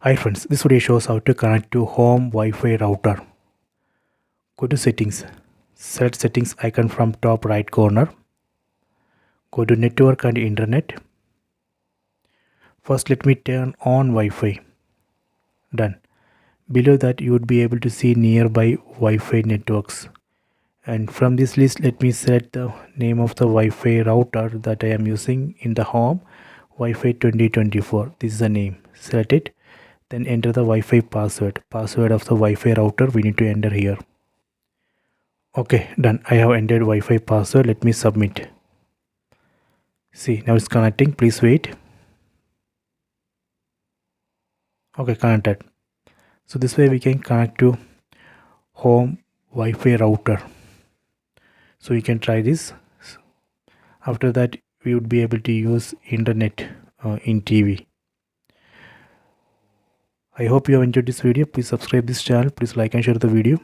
Hi friends, this video shows how to connect to Home Wi-Fi Router. Go to settings, select settings icon from top right corner. Go to network and internet. First let me turn on Wi-Fi. Done. Below that you would be able to see nearby Wi-Fi networks. And from this list let me select the name of the Wi-Fi router that I am using in the home Wi-Fi 2024. This is the name. Select it. Then enter the Wi-Fi password of the Wi-Fi router we need to enter here. Okay, done. I have entered Wi-Fi password. Let me submit. See, now it's connecting. Please wait. Okay, connected. So this way we can connect to home Wi-Fi router. So you can try this. After that we would be able to use internet in TV. I hope you have enjoyed this video. Please subscribe this channel. Please like and share the video.